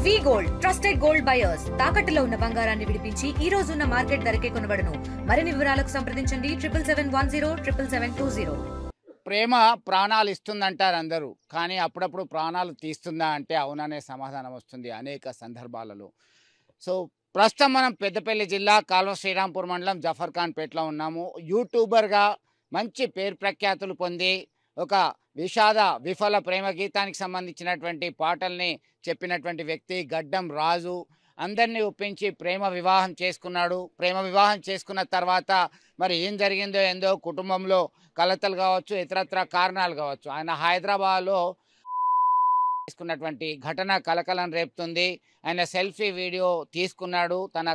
వి gold trusted gold buyers తాకట్టులో ఉన్న బంగారాన్ని విడిపించి ఈ రోజు ఉన్న మార్కెట్ ధరకే కొనబడును. మరిన్ని వివరాలకు సంప్రదించండి 7710 ప్రేమ ప్రాణాలు ఇస్తుందంటారు అందరూ, కానీ అప్పుడప్పుడు ప్రాణాలు తీస్తుందా అంటే అవుననే సమాధానం వస్తుంది అనేక సందర్భాలలో. సో ప్రస్తుతం మనం పెద్దపల్లి జిల్లా కాల్వ శ్రీరాంపూర్ మండలం జఫర్ఖాన్పేటలో ఉన్నాము. యూట్యూబర్గా మంచి పేరు ప్రఖ్యాతులు పొంది ఒక విఫల ప్రేమ గీతానికి సంబంధించినటువంటి పాటల్ని చెప్పినటువంటి వ్యక్తి గడ్డం రాజు అందరినీ ఒప్పించి ప్రేమ వివాహం చేసుకున్నాడు. ప్రేమ వివాహం చేసుకున్న తర్వాత మరి ఏం జరిగిందో ఏందో కుటుంబంలో కలతలు కావచ్చు, ఇతరత్ర కారణాలు కావచ్చు. ఆయన హైదరాబాద్లో తీసుకున్నటువంటి ఘటన కలకలం రేపుతుంది. ఆయన సెల్ఫీ వీడియో తీసుకున్నాడు. తన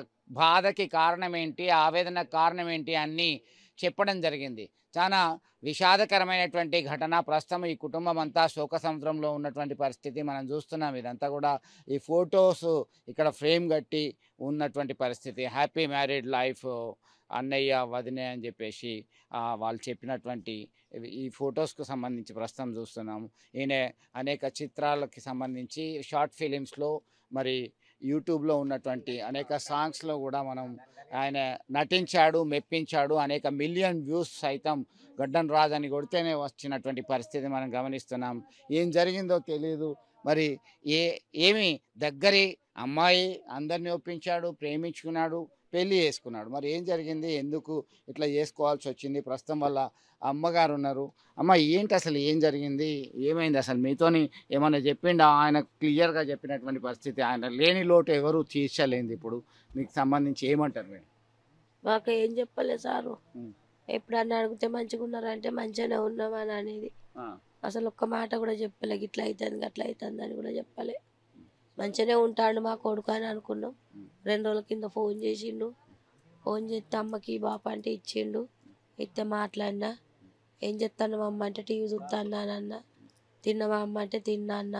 బాధకి కారణం ఏంటి, ఆవేదన కారణం ఏంటి అన్నీ చెప్పడం జరిగింది. చాలా విషాదకరమైనటువంటి ఘటన. ప్రస్తుతం ఈ కుటుంబం అంతా శోక సముద్రంలో ఉన్నటువంటి పరిస్థితి మనం చూస్తున్నాం. ఇదంతా కూడా ఈ ఫొటోస్ ఇక్కడ ఫ్రేమ్ కట్టి ఉన్నటువంటి పరిస్థితి. హ్యాపీ మ్యారీడ్ లైఫ్ అన్నయ్య వదినే అని చెప్పేసి వాళ్ళు చెప్పినటువంటి ఈ ఫొటోస్కు సంబంధించి ప్రస్తుతం చూస్తున్నాము. ఈయన అనేక చిత్రాలకి సంబంధించి షార్ట్ ఫిలిమ్స్లో మరి యూట్యూబ్లో ఉన్నటువంటి అనేక సాంగ్స్లో కూడా మనం ఆయన నటించాడు, మెప్పించాడు. అనేక మిలియన్ వ్యూస్ సైతం గడ్డం రాజు అని కొడితేనే వచ్చినటువంటి పరిస్థితి మనం గమనిస్తున్నాం. ఏం జరిగిందో తెలియదు. మరి ఏమి దగ్గరి అమ్మాయి అందరినీ ఒప్పించాడు, ప్రేమించుకున్నాడు, పెళ్ళి చేసుకున్నాడు. మరి ఏం జరిగింది, ఎందుకు ఇట్లా చేసుకోవాల్సి వచ్చింది? ప్రస్తుతం వల్ల అమ్మగారు ఉన్నారు. అమ్మ ఏంటి అసలు ఏం జరిగింది, ఏమైంది అసలు మీతోని ఏమన్నా చెప్పిండా? ఆయన క్లియర్గా చెప్పినటువంటి పరిస్థితి. ఆయన లేని లోటు ఎవరు తీర్చలేదు. ఇప్పుడు మీకు సంబంధించి ఏమంటారు మీరు? మాకు ఏం చెప్పలేదు సారు. ఎప్పుడన్నా అడిగితే మంచిగా ఉన్నారంటే మంచిగానే ఉన్నామని అనేది. అసలు ఒక్క మాట కూడా చెప్పలే. ఇట్లా అవుతుంది అట్లా అవుతుంది అని కూడా చెప్పలే. మంచిగానే ఉంటాడు మా కొడుకు అని అనుకున్నాం. 2 రోజుల కింద ఫోన్ చేసిండు. ఫోన్ చేస్తే అమ్మకి బాప అంటే ఇచ్చిండు. ఇస్తే మాట్లాడినా. ఏం చెప్తాను అమ్మ అంటే టీవీ చూస్తాను అన్న. తిన్నవా అమ్మ అంటే తిన్నా అన్న.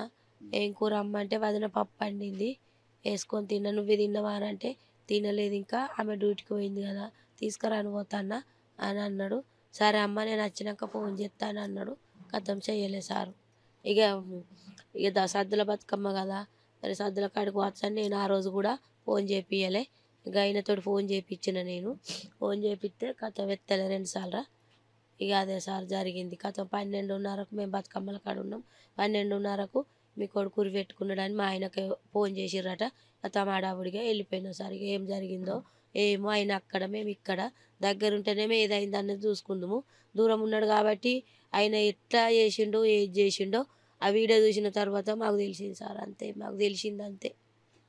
ఏం కూర అమ్మ అంటే వదిన పప్పు వండింది వేసుకొని తిన్నా. నువ్వే తిన్నవా అని అంటే తినలేదు, ఇంకా ఆమె డ్యూటీకి పోయింది కదా తీసుకురాని పోతాన్నా అని అన్నాడు. సరే అమ్మ నేను వచ్చినాక ఫోన్ చేస్తాను అన్నాడు. కథం చెయ్యలే సారు. ఇక సద్దుల బతుకమ్మ కదా, సరే సద్దుల కాడికి వచ్చాను నేను. ఆ రోజు కూడా ఫోన్ చేపియలే. ఇక ఆయనతో ఫోన్ చేయించిన నేను. ఫోన్ చేపిస్తే కథం ఎత్తలే 2 సార్లు. ఇక అదే సార్ జరిగింది. కథం 12:30కు మేము బతుకమ్మల కాడ ఉన్నాం. 12:30కు మీ కొడుకు ఉరి పెట్టుకున్నాడని మా ఆయనకి ఫోన్ చేసిర్రట. కథం ఆడావుడిగా వెళ్ళిపోయినాం సార్. ఇక ఏం జరిగిందో ఏమో. ఆయన అక్కడ మేము ఇక్కడ దగ్గరుంటేనేమో ఏదైంది అన్నది చూసుకుందాము. దూరం ఉన్నాడు కాబట్టి ఆయన ఎట్లా చేసిండో ఏది చేసిండో ఆ వీడియో చూసిన తర్వాత మాకు తెలిసింది సార్. అంతే, మాకు తెలిసింది అంతే.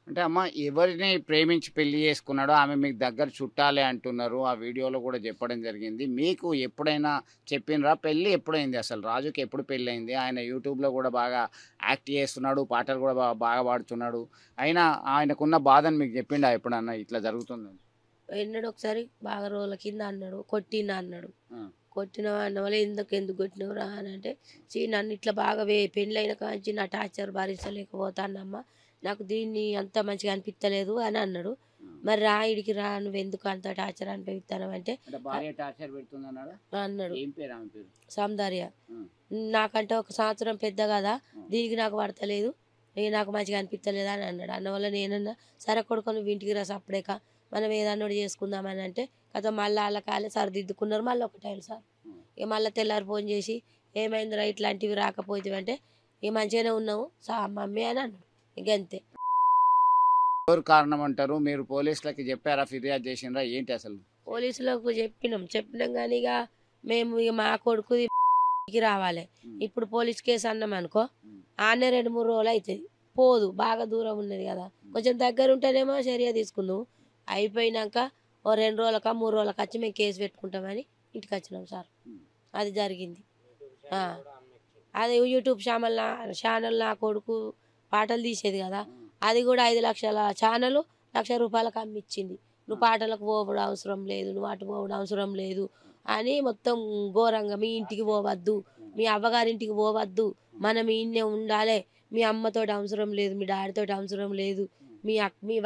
అంటే అమ్మ ఎవరిని ప్రేమించి పెళ్లి చేసుకున్నాడో ఆమె మీకు దగ్గర చుట్టాలే అంటున్నారు. ఆ వీడియోలో కూడా చెప్పడం జరిగింది. మీకు ఎప్పుడైనా చెప్పినరా? పెళ్ళి ఎప్పుడైంది అసలు? రాజుకి ఎప్పుడు పెళ్ళి అయింది? ఆయన యూట్యూబ్లో కూడా బాగా యాక్ట్ చేస్తున్నాడు, పాటలు కూడా బాగా పాడుతున్నాడు. అయినా ఆయనకున్న బాధను మీకు చెప్పిండా ఎప్పుడన్నా ఇట్లా జరుగుతుందని? ఎన్నడూ ఒకసారి బాగా రోజుల కింద అన్నాడు, కొట్టినా అన్నాడు. కొట్టినవా అన్న వాళ్ళు ఎందుకు కొట్టినవురా అని అంటే, నన్ను ఇట్లా బాగా పెళ్ళైన కాంచి నా టార్చర్ భరించలేకపోతానమ్మ, నాకు దీన్ని అంత మంచిగా అనిపించలేదు అని అన్నాడు. మరి రా ఇడికి రా, నువ్వు ఎందుకు అంత టార్చర్ అనిపిస్తాను అంటే అన్నాడు. సౌందర్య నాకంటే 1 సంవత్సరం పెద్ద కదా, దీనికి నాకు పడతలేదు, నాకు మంచిగా అనిపించలేదు అని అన్నాడు. అన్నవల్ల నేనన్నా సరే కొడుకు నువ్వు ఇంటికి రా సప్పుడేక, మనం ఏదన్నోడు చేసుకుందామని అంటే కదా మళ్ళీ వాళ్ళ కాలే సరిదిద్దుకున్నారు. మళ్ళీ ఒకటైలు సార్. ఇక మళ్ళీ తెల్లారి ఫోన్ చేసి ఏమైందిరా ఇట్లాంటివి రాకపోతే అంటే ఇక మంచిగానే ఉన్నావు మమ్మీ అని అన్నాడు. ఇక అంతే. ఎవరు కారణం అంటారు? మీరు పోలీసులకి చెప్పారా, ఫిర్యాదు చేసినరా, ఏంటి అసలు? పోలీసులకు చెప్పినాం కానీ ఇక మేము ఇక మా కొడుకుకి రావాలి. ఇప్పుడు పోలీస్ కేసు అన్నాం అనుకో, ఆనే 2-3 రోజులు అవుతుంది. పోదు, బాగా దూరం ఉన్నది కదా. కొంచెం దగ్గర ఉంటేనేమో చర్య తీసుకుందాం. అయిపోయినాక 2 రోజులకా 3 రోజులకి వచ్చి మేము కేసు పెట్టుకుంటామని ఇంటికి వచ్చినాం సార్. అది జరిగింది. అది యూట్యూబ్ ఛానల్ నా కొడుకు పాటలు తీసేది కదా, అది కూడా 5 లక్షల ఛానల్ ₹1,00,000 అమ్మిచ్చింది. నువ్వు పాటలకు పోవడం అవసరం లేదు, నువ్వు అటు పోవడం అవసరం లేదు అని మొత్తం ఘోరంగా. మీ ఇంటికి పోవద్దు, మీ అవ్వగారింటికి పోవద్దు, మనం ఈయన్నే ఉండాలి, మీ అమ్మతోటి అవసరం లేదు, మీ డాడీతోటి అవసరం లేదు మీ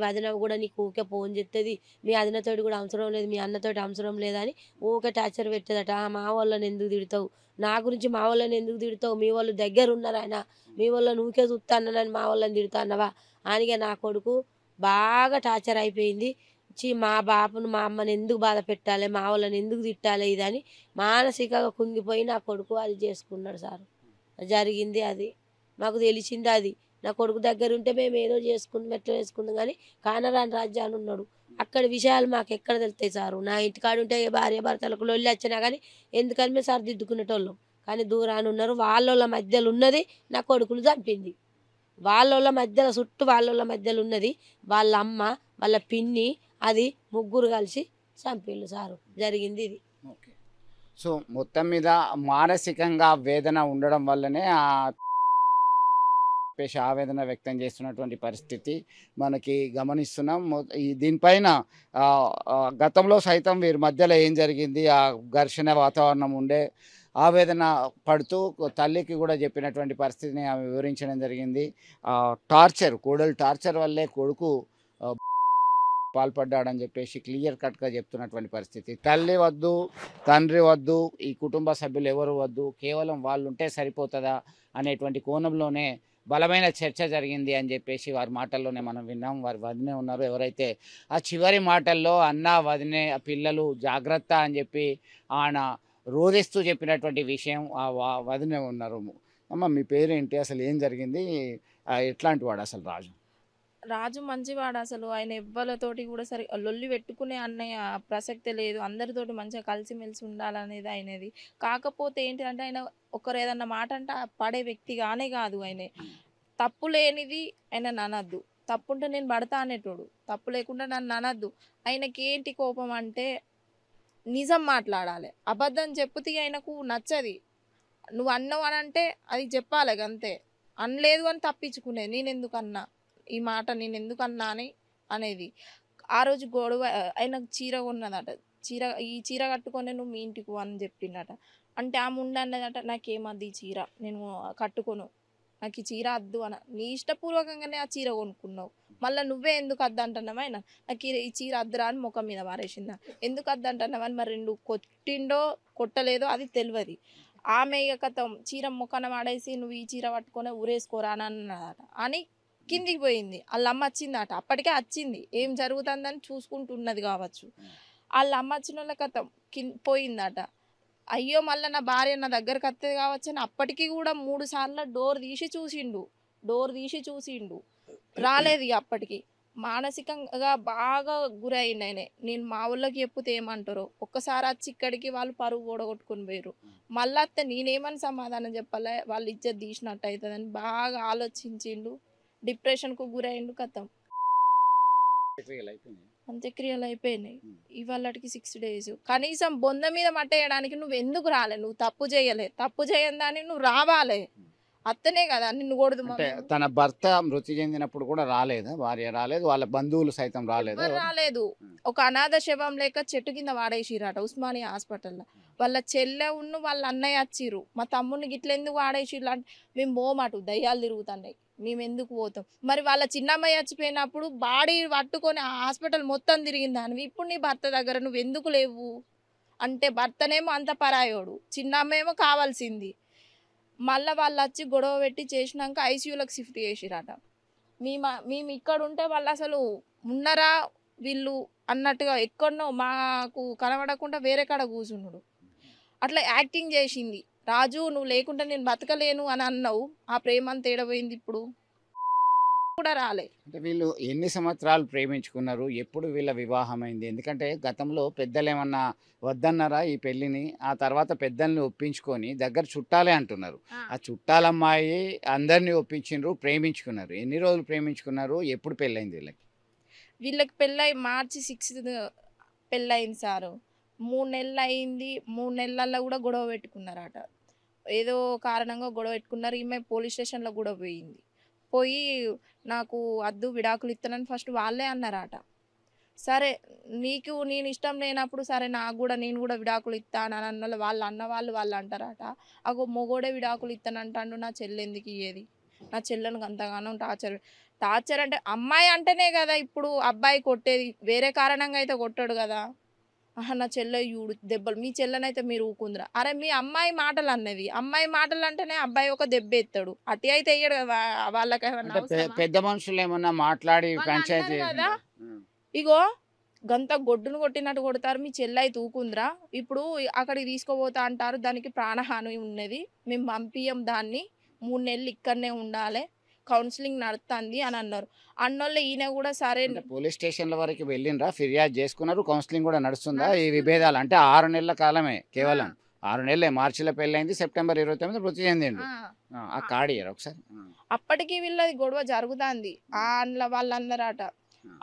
వదిన కూడా నీకు ఊకే ఫోన్ చేస్తుంది, మీ వదినతోటి కూడా అవసరం లేదు, మీ అన్నతోటి అవసరం లేదని ఊకే టార్చర్ పెట్టేదట. మా వాళ్ళని ఎందుకు తిడతావు, నా గురించి మా వాళ్ళని ఎందుకు తిడతావు, మీ వాళ్ళు దగ్గర ఉన్నారు ఆయన, మీ వాళ్ళని ఊకే చూస్తానని మా వాళ్ళని తిడతాన్నవా అనిగా నా కొడుకు బాగా టార్చర్ అయిపోయింది. మా బాపును మా అమ్మని ఎందుకు బాధ పెట్టాలి, మా వాళ్ళని ఎందుకు తిట్టాలి ఇదని మానసికంగా కుంగిపోయి నా కొడుకు అది చేసుకున్నాడు సార్. జరిగింది అది, మాకు తెలిసింది అది. నా కొడుకు దగ్గర ఉంటే మేము ఏదో చేసుకుందాం ఎట్లా చేసుకుందాం కానీ కానరాని రాజ్యాన్ని ఉన్నాడు. అక్కడి విషయాలు మాకు ఎక్కడ తెలుస్తాయి సారు. నా ఇంటికాడ ఉంటే భార్య భర్తలకు లొల్లి వచ్చినా కానీ ఎందుకని మేము సరిదిద్దుకునేటోళ్ళం. కానీ దూరాన్ని ఉన్నారు, వాళ్ళ మధ్యలో ఉన్నది నా కొడుకును చంపింది. వాళ్ళ మధ్యలో చుట్టూ వాళ్ళ మధ్యలో ఉన్నది వాళ్ళ అమ్మ వాళ్ళ పిన్ని, అది ముగ్గురు కలిసి చంపిళ్ళు సారు. జరిగింది ఇది. ఓకే. సో మొత్తం మీద మానసికంగా వేదన ఉండడం వల్లనే చెప్పేసి ఆవేదన వ్యక్తం చేస్తున్నటువంటి పరిస్థితి మనకి గమనిస్తున్నాం. దీనిపైన గతంలో సైతం వీరి మధ్యలో ఏం జరిగింది, ఆ ఘర్షణ వాతావరణం ఉండే ఆవేదన పడుతూ తల్లికి కూడా చెప్పినటువంటి పరిస్థితిని ఆమె వివరించడం జరిగింది. కోడలు టార్చర్ వల్లే కొడుకు పాల్పడ్డాడని చెప్పేసి క్లియర్ కట్గా చెప్తున్నటువంటి పరిస్థితి. తల్లి వద్దు, తండ్రి వద్దు, ఈ కుటుంబ సభ్యులు ఎవరు వద్దు, కేవలం వాళ్ళు ఉంటే సరిపోతుందా అనేటువంటి కోణంలోనే బలమైన చర్చ జరిగింది అని చెప్పేసి వారి మాటల్లోనే మనం విన్నాం. వారి వదినే ఉన్నారు ఎవరైతే ఆ చివరి మాటల్లో అన్న వదినే పిల్లలు జాగ్రత్త అని చెప్పి ఆయన రోధిస్తూ చెప్పినటువంటి విషయం ఆ వదినే ఉన్నారు. అమ్మ మీ పేరేంటి, అసలు ఏం జరిగింది, ఎట్లాంటి వాడు అసలు రాజు? రాజు మంచివాడు అసలు. ఆయన ఎవ్వరితోటి కూడా సరి లొల్లి పెట్టుకునే అన్నయ్య ప్రసక్తే లేదు. అందరితోటి మంచిగా కలిసిమెలిసి ఉండాలనేది ఆయనది. కాకపోతే ఏంటంటే ఆయన ఒకరు ఏదన్నా మాట అంటే పడే వ్యక్తిగానే కాదు. ఆయన తప్పు లేనిది ఆయన అనద్దు, తప్పు ఉంటే నేను పడతా అనేటోడు, తప్పు లేకుండా నన్ను అనద్దు. ఆయనకి ఏంటి కోపం అంటే నిజం మాట్లాడాలి, అబద్ధం చెప్పుతే ఆయనకు నచ్చది. నువ్వు అన్నావు అని అంటే అది చెప్పాలి అంతే, అనలేదు అని తప్పించుకునేది. నేను ఎందుకన్నా ఈ మాట, నేను ఎందుకు అన్నా అని అనేది. ఆ రోజు గొడవ ఆయనకు చీర కొన్నదట, ఈ చీర కట్టుకొని నువ్వు మీ ఇంటికి అని చెప్పిండట. అంటే ఆమె ఉండన్నదట, నాకేమద్దు ఈ చీర, నేను కట్టుకోను, నాకు ఈ చీర వద్దు అన్న. నీ ఇష్టపూర్వకంగానే ఆ చీర కొనుక్కున్నావు, మళ్ళీ నువ్వే ఎందుకు వద్దు అంటున్నావు? ఆయన నాకు ఈ చీర వద్దురా అని ముఖం మీద పారేసిందా. ఎందుకు వద్దు అంటున్నావు అని మరి రెండు కొట్టిండో కొట్టలేదో అది తెలియదు. ఆమె ఇక కథం చీర ముఖాన వాడేసి నువ్వు ఈ చీర పట్టుకొని ఊరేసుకోరా అని అన్నదట. అని కిందికి పోయింది. వాళ్ళ అమ్మ వచ్చిందట, అప్పటికే వచ్చింది, ఏం జరుగుతుందని చూసుకుంటున్నది కావచ్చు. వాళ్ళ అమ్మ వచ్చిన వాళ్ళ కథ పోయిందట. అయ్యో మళ్ళీ నా భార్య నా దగ్గరకు వస్తుంది కావచ్చు అని అప్పటికి కూడా 3 సార్లు డోర్ తీసి చూసిండు, రాలేదు. అప్పటికి మానసికంగా బాగా గురైంది ఆయన. నేను మా ఊళ్ళకి చెప్పుతే ఏమంటారో, ఒక్కసారి వచ్చి ఇక్కడికి వాళ్ళు పరువు ఓడగొట్టుకుని పోయారు. మళ్ళీ అత్తే నేనేమని సమాధానం చెప్పాలి, వాళ్ళు ఇజ్జత్ తీసినట్టు అవుతుందని బాగా ఆలోచించిండు. డిప్రెషన్కు గురైండు. కథం అంత్యక్రియలు అయిపోయినాయి. ఇవాళకి 6 days. కనీసం బొంద మీద మట్టేయడానికి నువ్వు ఎందుకు రాలే? నువ్వు తప్పు చేయలే, తప్పు చేయని దాన్ని నువ్వు రావాలే, అత్తనే కదా నిన్ను కొడదు. తన భర్త మృతి చెందినప్పుడు కూడా రాలేదు, భార్య రాలేదు, వాళ్ళ బంధువులు సైతం రాలేదు. ఒక అనాథ శవం లేక చెట్టు కింద వాడేసిరట ఉస్మానియా హాస్పిటల్లో. వాళ్ళ చెల్లె ఉన్న వాళ్ళ అన్నయ్య వచ్చిర్రు, మా తమ్ముడిని గిట్ల ఎందుకు వాడేసిర్రు అంటే మేము పోమాటు, దయ్యాలు తిరుగుతున్నాయి, మేము ఎందుకు పోతాం. మరి వాళ్ళ చిన్నమ్మాయి చచ్చిపోయినప్పుడు బాడీ పట్టుకొని హాస్పిటల్ మొత్తం తిరిగిందానివి, ఇప్పుడు నీ భర్త దగ్గర నువ్వు ఎందుకు లేవు అంటే భర్తనేమో అంత పరాయోడు, చిన్నమ్మేమో కావాల్సింది. మళ్ళీ వాళ్ళు వచ్చి గొడవ పెట్టి చేసినాక ఐసీయూలకు షిఫ్ట్ చేసిరట. మేము ఇక్కడ ఉంటే వాళ్ళు అసలు ఉన్నారా వీళ్ళు అన్నట్టుగా ఎక్కడనో మాకు కనబడకుండా వేరే కాడ కూర్చున్నాడు. అట్లా యాక్టింగ్ చేసింది. రాజు నువ్వు లేకుంటే నేను బతకలేను అని అన్నావు, ఆ ప్రేమ అంత ఏడపోయింది ఇప్పుడు కూడా రాలే. అంటే వీళ్ళు ఎన్ని సంవత్సరాలు ప్రేమించుకున్నారు, ఎప్పుడు వీళ్ళ వివాహం అయింది? ఎందుకంటే గతంలో పెద్దలు ఏమన్నా వద్దన్నారా ఈ పెళ్ళిని? ఆ తర్వాత పెద్దల్ని ఒప్పించుకొని దగ్గర చుట్టాలే అంటున్నారు. ఆ చుట్టాలమ్మాయి అందరినీ ఒప్పించిండ్రు, ప్రేమించుకున్నారు. ఎన్ని రోజులు ప్రేమించుకున్నారు, ఎప్పుడు పెళ్ళైంది వీళ్ళకి పెళ్ళై March 6th పెళ్ళయింది సారు. 3 నెలలు అయింది. 3 నెలల్లో కూడా గొడవ పెట్టుకున్నారట. ఏదో కారణంగా గొడవ పెట్టుకున్నారు. ఈమె పోలీస్ స్టేషన్లో కూడా పోయి నాకు అద్దు విడాకులు ఇస్తానని ఫస్ట్ వాళ్ళే అన్నారట. సరే నీకు నేను ఇష్టం లేనప్పుడు సరే నేను కూడా విడాకులు ఇస్తాను అని అన్న వాళ్ళు అంటారట. అగో మొగోడే విడాకులు ఇస్తానంటాడు, నా చెల్లె ఎందుకు ఇయ్యేది, నా చెల్లెనికి అంతగానో టార్చర్. టార్చర్ అంటే అమ్మాయి అంటేనే కదా ఇప్పుడు అబ్బాయి కొట్టేది, వేరే కారణంగా అయితే కొట్టాడు కదా. ఆహా నా చెల్లె చూడు దెబ్బలు, మీ చెల్లెనైతే మీరు ఊకుందిరా. అరే మీ అమ్మాయి మాటలు అన్నది, అమ్మాయి మాటలు అంటేనే అబ్బాయి ఒక దెబ్బ ఎత్తాడు, అతి అయితే వేయడు కదా. వాళ్ళకి ఏమన్నా అంటే అవసరమా? పెద్ద మనుషులు ఏమన్నా మాట్లాడి వాళ్ళు పంచాయతీ అన్నారు కదా, ఇగో గంత గొడ్డును కొట్టినట్టు కొడతారు, మీ చెల్లి అయితే ఊకుందిరా, ఇప్పుడు అక్కడికి తీసుకోపోతా అంటారు, దానికి ప్రాణహాని ఉన్నది, మేము పంపియం దాన్ని, 3 నెలలు ఇక్కడనే ఉండాలి, కౌన్సిలింగ్ నడుస్తుంది అని అన్నారు. అన్నోళ్ళు ఈయన కూడా సరే అంటే పోలీస్ స్టేషన్ల వరకు వెళ్ళిండ్రా, ఫిర్యాదు చేసుకున్నారు, కౌన్సిలింగ్ కూడా నడుస్తుందా? ఈ నడుస్తుంది. విభేదాలు అంటే 6 నెలల కాలమే కేవలం, 6 నెలలే. మార్చిలో పెళ్ళైంది, సెప్టెంబర్ 29 మృతి చెందిండు. ఆ కార్డు ఇయ్యరా ఒకసారి. అప్పటికి వీళ్ళది గొడవ జరుగుతుంది. ఆ అండ్ల వాళ్ళందరట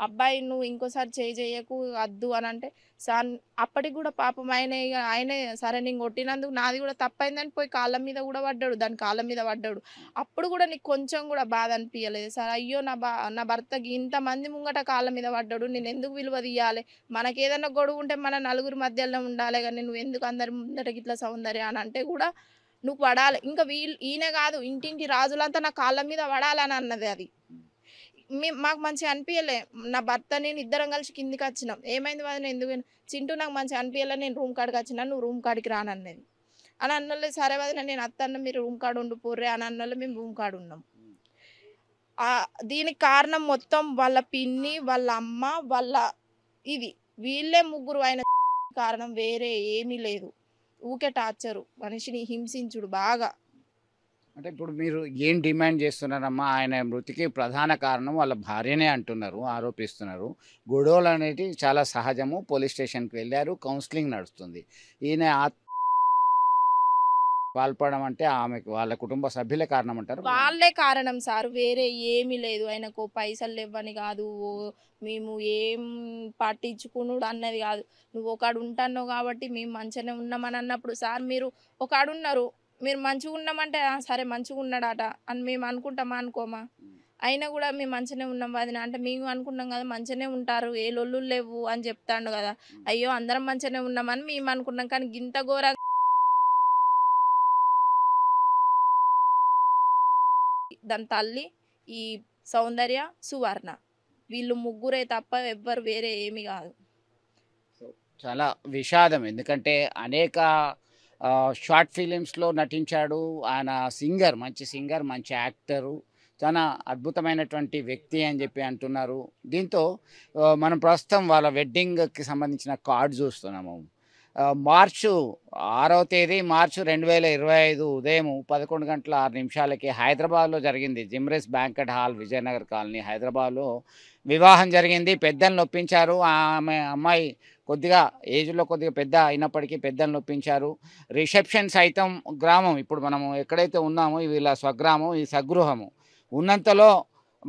అబ్బాయి నువ్వు ఇంకోసారి చేయకు వద్దు అని అంటే సార్ అప్పటికి కూడా పాపం ఆయనే సరే నేను కొట్టినందుకు నాది కూడా తప్పైందని పోయి కాళ్ళ మీద కూడా పడ్డాడు, దాని కాళ్ళ మీద పడ్డాడు. అప్పుడు కూడా నీకు కొంచెం కూడా బాధ అనిపించలేదు సార్? అయ్యో నా భర్తకి ఇంతమంది ముంగట కాళ్ళ మీద పడ్డాడు, నేను ఎందుకు విలువ తీయాలి, మనకి ఏదైనా గొడవ ఉంటే మన నలుగురి మధ్యలో ఉండాలి కానీ నువ్వు ఎందుకు అందరి ముందటకి ఇట్లా సౌందర్య అని అంటే కూడా నువ్వు పడాలి. ఇంకా ఈయనే కాదు, ఇంటింటి రాజులంతా నా కాళ్ళ మీద పడాలని అన్నది. అది మాకు మంచిగా అనిపించలే. నా భర్త నేను ఇద్దరం కలిసి కిందికి వచ్చినాం, ఏమైంది వదిన ఎందుకు చింటూ నాకు మంచిగా అనిపించలే, నేను రూమ్ కాడికి వచ్చినా, నువ్వు రూమ్ కాడికి రానన్నది. అని అన్నోళ్ళు సరే వదిన నేను అత్తన్న మీరు రూమ్ కాడ ఉండిపోర్రే అని అన్నోళ్ళు మేము రూమ్ కాడ ఉన్నాం. దీనికి కారణం మొత్తం వాళ్ళ పిన్ని, వాళ్ళ అమ్మ, వాళ్ళ ఇది వీళ్ళే ముగ్గురు. ఆయన కారణం వేరే ఏమీ లేదు, ఊకే టార్చరు, మనిషిని హింసించుడు బాగా. అంటే ఇప్పుడు మీరు ఏం డిమాండ్ చేస్తున్నారమ్మా? ఆయన మృతికి ప్రధాన కారణం వాళ్ళ భార్యనే అంటున్నారు, ఆరోపిస్తున్నారు. గొడవలు అనేవి చాలా సహజము. పోలీస్ స్టేషన్కి వెళ్ళారు, కౌన్సిలింగ్ నడుస్తుంది. ఈయన పాల్పడడం అంటే ఆమెకు వాళ్ళ కుటుంబ సభ్యులే కారణం అంటారు. వాళ్ళే కారణం సార్, వేరే ఏమీ లేదు. ఆయనకు పైసలు ఇవ్వని కాదు, మేము ఏం పట్టించుకున్నాడు అన్నది కాదు. నువ్వు ఒకడు ఉంటాన్నావు కాబట్టి మేము మంచిగానే ఉన్నామని అన్నప్పుడు సార్ మీరు ఒకడున్నారు, మీరు మంచిగా ఉన్నామంటే సరే మంచిగా ఉన్నాడట అని మేము అనుకుంటామా అనుకోమా? అయినా కూడా మేము మంచిగానే ఉన్నాం వదిన అంటే మేము అనుకున్నాం కదా మంచిగానే ఉంటారు, ఏ లొల్లు లేవు అని చెప్తాడు కదా. అయ్యో అందరం మంచిగానే ఉన్నామని మేము అనుకున్నాం, కానీ గింత ఘోరంగా దాని తల్లి, ఈ సౌందర్య, సువర్ణ వీళ్ళు ముగ్గురే తప్ప ఎవ్వరు వేరే ఏమి కాదు. చాలా విషాదం. ఎందుకంటే అనేక షార్ట్ ఫిలిమ్స్లో నటించాడు. ఆయన సింగర్, మంచి సింగర్, మంచి యాక్టరు, చాలా అద్భుతమైనటువంటి వ్యక్తి అని చెప్పి అంటున్నారు. దీంతో మనం ప్రస్తుతం వాళ్ళ వెడ్డింగ్కి సంబంధించిన కార్డు చూస్తున్నాము. మార్చి 6వ తేదీ మార్చి 2025 ఉదయం 11:06 హైదరాబాద్లో జరిగింది. జిమ్రెస్ బ్యాంకెట్ హాల్, విజయనగర్ కాలనీ, హైదరాబాద్లో వివాహం జరిగింది. పెద్దలను ఒప్పించారు. అమ్మాయి కొద్దిగా ఏజ్లో కొద్దిగా పెద్ద అయినప్పటికీ పెద్దలను ఒప్పించారు. రిసెప్షన్ సైతం గ్రామం, ఇప్పుడు మనము ఎక్కడైతే ఉన్నామో వీళ్ళ స్వగ్రామం, ఈ స్వగృహము ఉన్నంతలో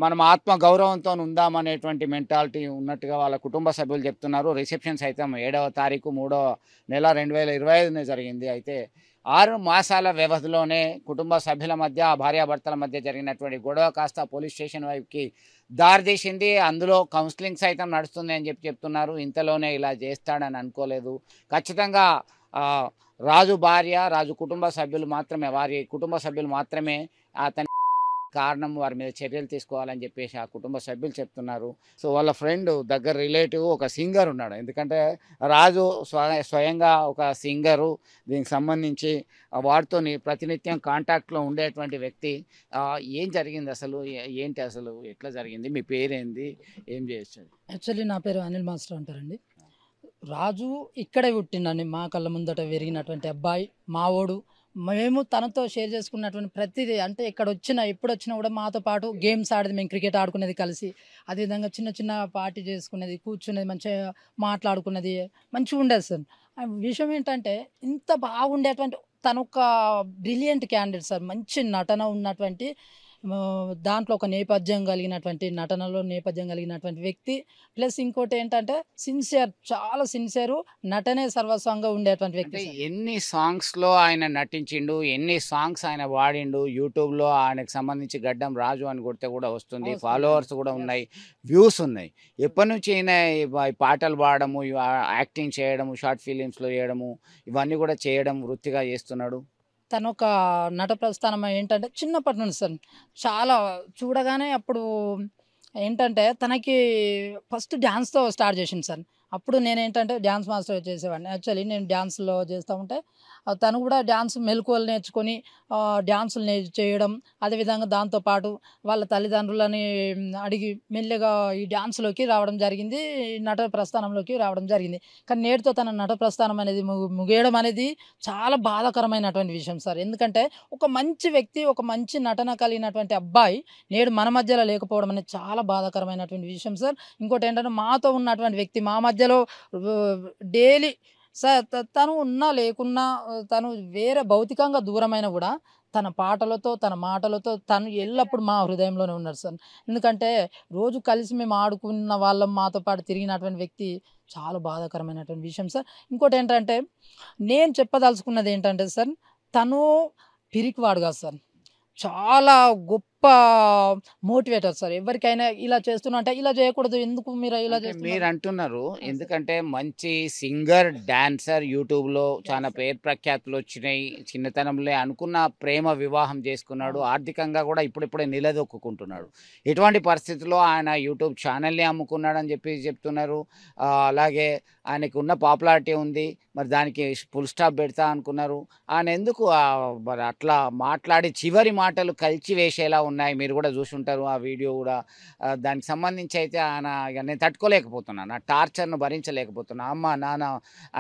మనం ఆత్మ గౌరవంతో ఉందామనేటువంటి మెంటాలిటీ ఉన్నట్టుగా వాళ్ళ కుటుంబ సభ్యులు చెప్తున్నారు. రిసెప్షన్ సైతం 7వ తారీఖు 3వ నెల 2025 జరిగింది. అయితే 6 మాసాల వ్యవధిలోనే కుటుంబ సభ్యుల మధ్య, భార్యాభర్తల మధ్య జరిగినటువంటి గొడవ కాస్త పోలీస్ స్టేషన్ వైపుకి దారితీసింది. అందులో కౌన్సిలింగ్ సైతం నడుస్తుంది అని చెప్తున్నారు. ఇంతలోనే ఇలా చేస్తాడని అనుకోలేదు. ఖచ్చితంగా రాజు భార్య, రాజు కుటుంబ సభ్యులు మాత్రమే, వారి కుటుంబ సభ్యులు మాత్రమే అతని కారణం, వారి మీద చర్యలు తీసుకోవాలని చెప్పేసి ఆ కుటుంబ సభ్యులు చెప్తున్నారు. సో వాళ్ళ ఫ్రెండ్, దగ్గర రిలేటివ్ ఒక సింగర్ ఉన్నాడు. ఎందుకంటే రాజు స్వయంగా ఒక సింగరు, దీనికి సంబంధించి వాడితో ప్రతినిత్యం కాంటాక్ట్లో ఉండేటువంటి వ్యక్తి. ఏం జరిగింది అసలు, ఏంటి అసలు, ఎట్లా జరిగింది, మీ పేరేంది, ఏం చేయొచ్చు? యాక్చువల్లీ నా పేరు అనిల్ మాస్టర్ అంటారండి. రాజు ఇక్కడే పుట్టిండండి, మా కళ్ళ ముందట పెరిగినటువంటి అబ్బాయి, మావోడు. మేము తనతో షేర్ చేసుకున్నటువంటి ప్రతిదీ, అంటే ఎప్పుడు వచ్చినా కూడా మాతో పాటు గేమ్స్ ఆడేది, మేము క్రికెట్ ఆడుకునేది కలిసి, అదేవిధంగా చిన్న చిన్న పార్టీ చేసుకునేది, కూర్చునేది, మంచిగా మాట్లాడుకున్నది, మంచిగా ఉండేది సార్. విషయం ఏంటంటే ఇంత బాగుండేటువంటి తను ఒక బ్రిలియంట్ క్యాండిడేట్ సార్, మంచి నటన ఉన్నటువంటి, దాంట్లో ఒక నేపథ్యం కలిగినటువంటి, నటనలో నేపథ్యం కలిగినటువంటి వ్యక్తి. ప్లస్ ఇంకోటి ఏంటంటే సిన్సియర్, చాలా సిన్సియరు, నటనే సర్వస్వంగా ఉండేటువంటి వ్యక్తి. ఎన్ని సాంగ్స్లో ఆయన నటించిండు, ఎన్ని సాంగ్స్ ఆయన వాడిండు. యూట్యూబ్లో ఆయనకు సంబంధించి గడ్డం రాజు అని కొడితే కూడా వస్తుంది, ఫాలోవర్స్ కూడా ఉన్నాయి, వ్యూస్ ఉన్నాయి. ఎప్పటి నుంచి ఈయన పాటలు పాడము, యాక్టింగ్ చేయడము, షార్ట్ ఫిలిమ్స్లో చేయడము, ఇవన్నీ కూడా చేయడం వృత్తిగా చేస్తున్నాడు. తను ఒక నట ప్రస్థానం ఏంటంటే చిన్నప్పటి నుంచి సార్, చాలా చూడగానే అప్పుడు ఏంటంటే తనకి ఫస్ట్ డ్యాన్స్తో స్టార్ట్ చేసింది సార్. అప్పుడు నేనేంటంటే డ్యాన్స్ మాస్టర్ చేసేవాడిని. యాక్చువల్లీ నేను డ్యాన్స్లో చేస్తూ ఉంటే తను కూడా డ్యాన్స్ మెలకువలు నేర్చుకొని డ్యాన్సులు చేయడం, అదేవిధంగా దాంతోపాటు వాళ్ళ తల్లిదండ్రులని అడిగి మెల్లగా ఈ డ్యాన్స్లోకి రావడం జరిగింది, నట ప్రస్థానంలోకి రావడం జరిగింది. కానీ నేటితో తన నట ప్రస్థానం అనేది ముగియడం అనేది చాలా బాధాకరమైనటువంటి విషయం సార్. ఎందుకంటే ఒక మంచి వ్యక్తి, ఒక మంచి నటన కలిగినటువంటి అబ్బాయి నేడు మన మధ్యలో లేకపోవడం అనేది చాలా బాధాకరమైనటువంటి విషయం సార్. ఇంకోటి ఏంటంటే మాతో ఉన్నటువంటి వ్యక్తి మా మధ్యలో డైలీ సార్ తను ఉన్నా లేకున్నా తను వేరే భౌతికంగా దూరమైన కూడా తన పాటలతో తన మాటలతో తను ఎల్లప్పుడు మా హృదయంలోనే ఉన్నారు సార్. ఎందుకంటే రోజు కలిసి మేము ఆడుకున్న వాళ్ళం, మాతో పాటు తిరిగినటువంటి వ్యక్తి చాలా బాధాకరమైనటువంటి విషయం సార్. ఇంకోటి ఏంటంటే నేను చెప్పదలుచుకున్నది ఏంటంటే సార్, తను పిరికివాడు కాదు సార్, చాలా గొప్ప మోటివేటర్ సార్. ఎవరికైనా ఇలా చేస్తున్నా అంటే ఇలా చేయకూడదు, ఎందుకు మీరు ఇలా అంటే చేస్తున్నారు? మీరు అంటున్నారు సార్. ఎందుకంటే మంచి సింగర్ డాన్సర్ యూట్యూబ్లో చాలా సార్. పేరు ప్రఖ్యాతులు వచ్చినాయి, చిన్నతనంలో అనుకున్న ప్రేమ వివాహం చేసుకున్నాడు, ఆర్థికంగా కూడా ఇప్పుడిప్పుడే నిలదొక్కుంటున్నాడు. ఇటువంటి పరిస్థితుల్లో ఆయన యూట్యూబ్ ఛానల్ని అమ్ముకున్నాడని చెప్పి చెప్తున్నారు. అలాగే ఆయనకు ఉన్న పాపులారిటీ ఉంది, మరి దానికి ఫుల్ స్టాప్ పెడతా అనుకున్నారు. ఆయన ఎందుకు మరి అట్లా మాట్లాడి చివరి మాటలు కలిసి వేసేలా ఉన్నాయి, మీరు కూడా చూసుంటారు ఆ వీడియో కూడా. దానికి సంబంధించి అయితే ఆయన ఇక నేను తట్టుకోలేకపోతున్నాను, ఆ టార్చర్ను భరించలేకపోతున్నా, అమ్మ నాన్న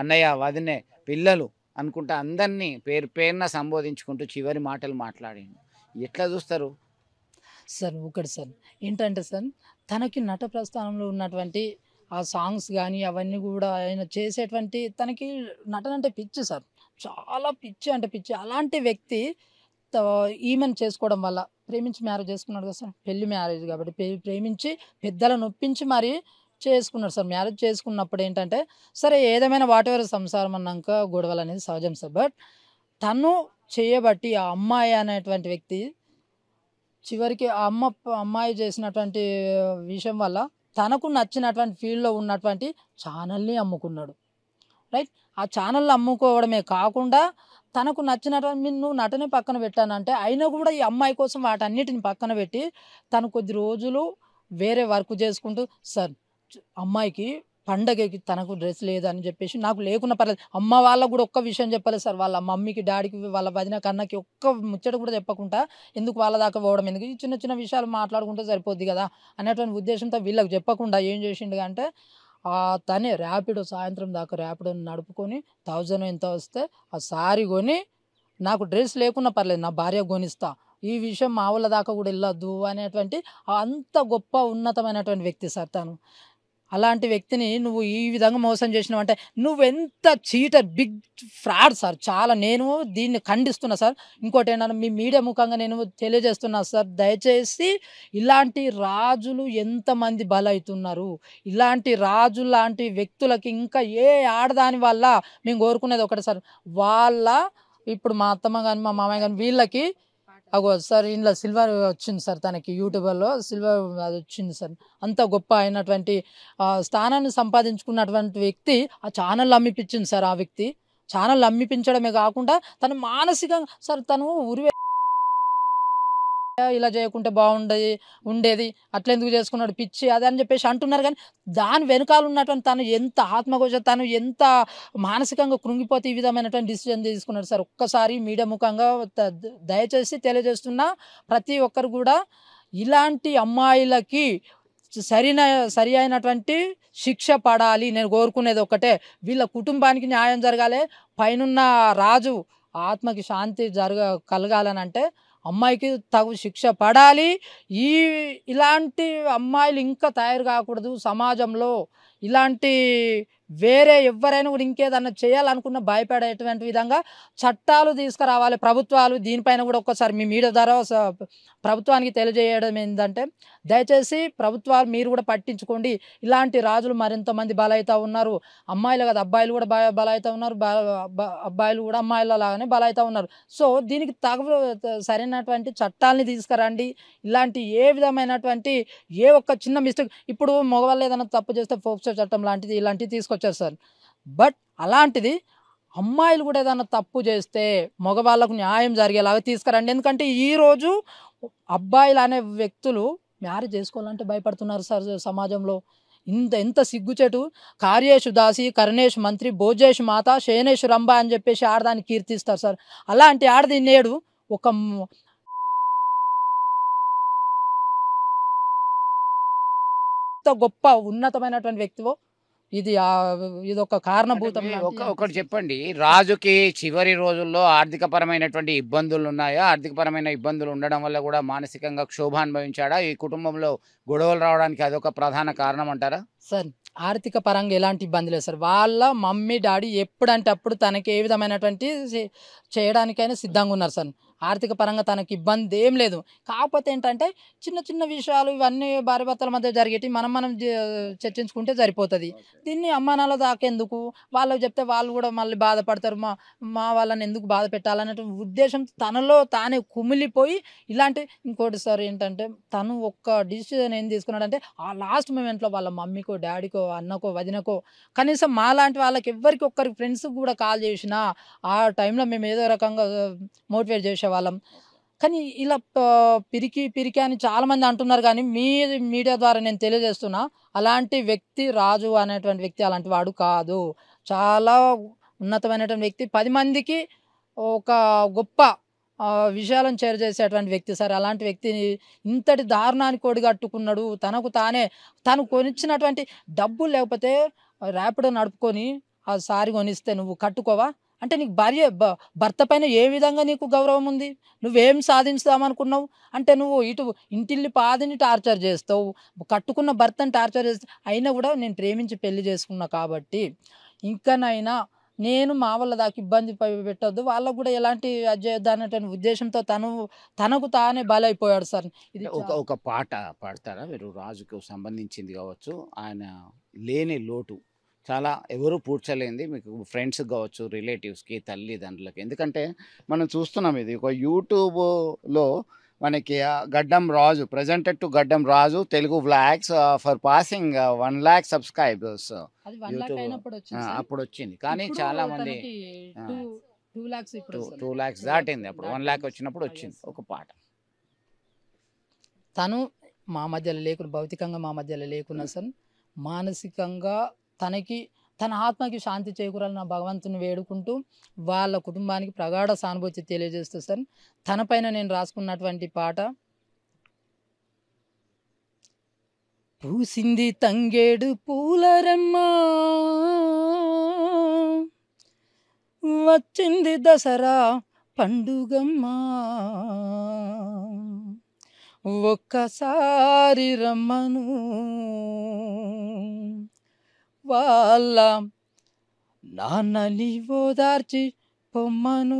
అన్నయ్య వదినే పిల్లలు అనుకుంటా అందరినీ పేరు పేరున సంబోధించుకుంటూ చివరి మాటలు మాట్లాడిండు. ఎట్లా చూస్తారు సార్ ఒకటి సార్ ఏంటంటే సార్, తనకి నట ప్రస్థానంలో ఉన్నటువంటి ఆ సాంగ్స్ కానీ అవన్నీ కూడా ఆయన చేసేటువంటి తనకి నటన అంటే పిచ్చి సార్, చాలా పిచ్చి అంటే పిచ్చి. అలాంటి వ్యక్తి ఈమెను చేసుకోవడం వల్ల ప్రేమించి మ్యారేజ్ చేసుకున్నాడు కదా సార్, పెళ్లి మ్యారేజ్ కాబట్టి ప్రేమించి పెద్దలను ఒప్పించి మరి చేసుకున్నాడు సార్. మ్యారేజ్ చేసుకున్నప్పుడు ఏంటంటే సరే ఏదేమైనా వాటెవర్ సంసారం అన్నాక గొడవలు అనేది సహజం సార్. బట్ తను చేయబట్టి ఆ అమ్మాయి అనేటువంటి వ్యక్తి చివరికి ఆ అమ్మాయి చేసినటువంటి విషయం వల్ల తనకు నచ్చినటువంటి ఫీల్డ్లో ఉన్నటువంటి ఛానల్ని అమ్ముకున్నాడు. రైట్, ఆ ఛానల్ అమ్ముకోవడమే కాకుండా తనకు నచ్చినటువంటి నువ్వు నటనే పక్కన పెట్టానంటే అయినా కూడా ఈ అమ్మాయి కోసం వాటన్నిటిని పక్కన పెట్టి తను కొద్ది రోజులు వేరే వర్క్ చేసుకుంటూ సార్ అమ్మాయికి పండగకి తనకు డ్రెస్ లేదని చెప్పేసి నాకు లేకున్నా పర్లేదు, అమ్మ వాళ్ళకు కూడా ఒక్క విషయం చెప్పలేదు సార్. వాళ్ళ మమ్మీకి డాడీకి వాళ్ళ వదిన కన్నకి ఒక్క ముచ్చట కూడా చెప్పకుండా ఎందుకు వాళ్ళ దాకా పోవడం, ఎందుకు ఈ చిన్న చిన్న విషయాలు మాట్లాడుకుంటే సరిపోద్ది కదా అనేటువంటి ఉద్దేశంతో వీళ్ళకి చెప్పకుండా ఏం చేసిండు అంటే తనే ర్యాపిడో సాయంత్రం దాకా ర్యాపిడో నడుపుకొని 1000 ఎంత వస్తే ఆ సారీ కొని నాకు డ్రెస్ లేకున్నా పర్లేదు నా భార్య కొనిస్తా, ఈ విషయం మా వాళ్ళ దాకా కూడా వెళ్ళొద్దు అనేటువంటి అంత గొప్ప ఉన్నతమైనటువంటి వ్యక్తి సార్ తను. అలాంటి వ్యక్తిని నువ్వు ఈ విధంగా మోసం చేసినావు అంటే నువ్వెంత చీటర్, బిగ్ ఫ్రాడ్ సార్. చాలా నేను దీన్ని ఖండిస్తున్నా సార్. ఇంకోటి ఏంటంటే మీ మీడియా ముఖంగా నేను తెలియజేస్తున్నా సార్, దయచేసి ఇలాంటి రాజులు ఎంతమంది బలవుతున్నారు, ఇలాంటి రాజు లాంటి వ్యక్తులకి ఇంకా ఏ ఆడదాని వల్ల మేము కోరుకునేది ఒకటి సార్, వాళ్ళ ఇప్పుడు మా అత్తమ్మ కానీ మా మామయ్య కానీ వీళ్ళకి అగో సార్ ఇంట్లో సిల్వర్ వచ్చింది సార్, తనకి యూట్యూబర్లో సిల్వర్ అది వచ్చింది సార్. అంత గొప్ప అయినటువంటి స్థానాన్ని సంపాదించుకున్నటువంటి వ్యక్తి ఆ ఛానల్ అమ్మిపించింది సార్. ఆ వ్యక్తి ఛానల్ అమ్మిపించడమే కాకుండా తను మానసికంగా సార్ తను ఇలా చేయకుంటే ఉండేది అట్లెందుకు చేసుకున్నాడు పిచ్చి అది అని చెప్పేసి అంటున్నారు. కానీ దాని వెనకాల ఉన్నటువంటి తను ఎంత ఆత్మగోచ, తను ఎంత మానసికంగా కృంగిపోతే ఈ విధమైనటువంటి డిసిజన్ తీసుకున్నాడు సార్. ఒక్కసారి మీడియా ముఖంగా దయచేసి తెలియజేస్తున్నా, ప్రతి ఒక్కరు కూడా ఇలాంటి అమ్మాయిలకి సరి అయినటువంటి శిక్ష పడాలి. నేను కోరుకునేది ఒకటే, వీళ్ళ కుటుంబానికి న్యాయం జరగాలి, పైనున్న రాజు ఆత్మకి శాంతి కలగాలని అంటే అమ్మాయికి తగు శిక్ష పడాలి. ఇలాంటి అమ్మాయిలు ఇంకా తయారు కాకూడదు సమాజంలో. ఇలాంటి వేరే ఎవరైనా కూడా ఇంకేదన్నా చేయాలనుకున్న భయపడేటువంటి విధంగా చట్టాలు తీసుకురావాలి ప్రభుత్వాలు. దీనిపైన కూడా ఒక్కసారి మీ మీడియా ద్వారా ప్రభుత్వానికి తెలియజేయడం ఏంటంటే, దయచేసి ప్రభుత్వాలు మీరు కూడా పట్టించుకోండి. ఇలాంటి రాజులు మరింతమంది బలవుతూ ఉన్నారు. అమ్మాయిలు కదా అబ్బాయిలు కూడా బలవుతూ ఉన్నారు, అబ్బాయిలు కూడా అమ్మాయిల లాగానే బలవుతూ ఉన్నారు. సో దీనికి సరైనటువంటి చట్టాలని తీసుకురండి. ఇలాంటి ఏ విధమైనటువంటి ఏ ఒక్క చిన్న మిస్టేక్, ఇప్పుడు మగవాళ్ళు ఏదైనా తప్పు చేస్తే పోక్సో చట్టం లాంటిది ఇలాంటివి తీసుకొచ్చారు సార్. బట్ అలాంటిది అమ్మాయిలు కూడా ఏదైనా తప్పు చేస్తే మగవాళ్ళకు న్యాయం జరిగేలాగా తీసుకురండి. ఎందుకంటే ఈరోజు అబ్బాయిలు అనే వ్యక్తులు మ్యారేజ్ చేసుకోవాలంటే భయపడుతున్నారు సార్ సమాజంలో. ఎంత సిగ్గుచేటు. కార్యేషు దాసి కర్ణేషు మంత్రి భోజేషు మాత శయనేషు రంభ అని చెప్పేసి ఆడదాన్ని కీర్తిస్తారు సార్. అలాంటి ఆడది నేడు ఒక గొప్ప ఉన్నతమైనటువంటి వ్యక్తివో ఇది ఒక కారణభూతం. ఒకటి చెప్పండి, రాజుకి చివరి రోజుల్లో ఆర్థికపరమైనటువంటి ఇబ్బందులు ఉన్నాయా? ఆర్థికపరమైన ఇబ్బందులు ఉండడం వల్ల కూడా మానసికంగా క్షోభ అనుభవించాడా? ఈ కుటుంబంలో గొడవలు రావడానికి అదొక ప్రధాన కారణం అంటారా? సార్ ఆర్థిక పరంగా ఎలాంటి ఇబ్బంది లేదు సార్. వాళ్ళ మమ్మీ డాడీ ఎప్పుడంటే అప్పుడు తనకి ఏ విధమైనటువంటి చేయడానికైనా సిద్ధంగా ఉన్నారు సార్. ఆర్థిక పరంగా తనకి ఇబ్బంది ఏం లేదు. కాకపోతే ఏంటంటే చిన్న చిన్న విషయాలు ఇవన్నీ భార్య భర్తల మధ్య జరిగేటి మనం చర్చించుకుంటే సరిపోతుంది. దీన్ని అమ్మానాల దాకెందుకు, వాళ్ళకి చెప్తే వాళ్ళు కూడా మళ్ళీ బాధపడతారు, మా వాళ్ళని ఎందుకు బాధ పెట్టాలనేటువంటి ఉద్దేశం తనలో తానే కుమిలిపోయి ఇలాంటి. ఇంకోటి సార్ ఏంటంటే తను ఒక్క డిసిజన్ ఏం తీసుకున్నాడంటే ఆ లాస్ట్ మూమెంట్లో వాళ్ళ మమ్మీకో డాడీకో అన్నకో వదినకో కనీసం మా లాంటి వాళ్ళకి ఎవరికి ఒక్కరికి ఫ్రెండ్స్కి కూడా కాల్ చేసినా ఆ టైంలో మేము ఏదో రకంగా మోటివేట్ చేసేవాళ్ళం. కానీ ఇలా పిరికి అని చాలామంది అంటున్నారు. కానీ మీడియా ద్వారా నేను తెలియజేస్తున్నా, అలాంటి వ్యక్తి రాజు అనేటువంటి వ్యక్తి అలాంటి వాడు కాదు. చాలా ఉన్నతమైనటువంటి వ్యక్తి, 10 మందికి ఒక గొప్ప విషయాలను షేర్ చేసేటువంటి వ్యక్తి సార్. అలాంటి వ్యక్తిని ఇంతటి దారుణానికి ఒడిగట్టుకున్నాడు. తను కొనిచ్చినటువంటి డబ్బులు లేకపోతే ర్యాపిడో నడుపుకొని ఆ సారి కొనిస్తే నువ్వు కట్టుకోవా అంటే నీకు భర్త పైన ఏ విధంగా నీకు గౌరవం ఉంది? నువ్వేం సాధించుదామనుకున్నావు? అంటే నువ్వు ఇటు ఇంటిల్లి పాదిని టార్చర్ చేస్తావు, కట్టుకున్న భర్తని టార్చర్ చేస్తావు. అయినా కూడా నేను ప్రేమించి పెళ్లి చేసుకున్నా కాబట్టి ఇంకనైనా నేను మా వాళ్ళ దాకా ఇబ్బంది పెట్టొద్దు, వాళ్ళకు కూడా ఎలాంటి అజయద్దు అనేటువంటి ఉద్దేశంతో తనకు తానే బలైపోయాడు సార్. ఇది ఒక పాట పాడతారా మీరు? రాజుకు సంబంధించింది కావచ్చు, ఆయన లేని లోటు చాలా ఎవరు పూడ్చలేంది, మీకు ఫ్రెండ్స్ కావచ్చు, రిలేటివ్స్కి, తల్లిదండ్రులకి. ఎందుకంటే మనం చూస్తున్నాం ఇది ఒక యూట్యూబ్లో మనకి గడ్డం రాజు presented to Gaddam Raju Telugu vlogs for passing 1 lakh subscribers అప్పుడు వచ్చింది. కానీ చాలా మంది 2 lakhs దాటింది, అప్పుడు 1 lakh వచ్చినప్పుడు వచ్చింది ఒక పాట. తను మా మధ్యలో లేకుండా, భౌతికంగా మా మధ్యలో లేకున్నా సార్, మానసికంగా తన ఆత్మకి శాంతి చేకూరాలని నా భగవంతుని వేడుకుంటూ వాళ్ళ కుటుంబానికి ప్రగాఢ సానుభూతి తెలియజేస్తూ సార్ తన పైన నేను రాసుకున్నటువంటి పాట. పూసింది తంగేడు పూలరెమ్మ, వచ్చింది దసరా పండుగమ్మ, ఒక్కసారి రమ్మను వాళ్ళ నాన్నని ఓదార్చి పొమ్మను,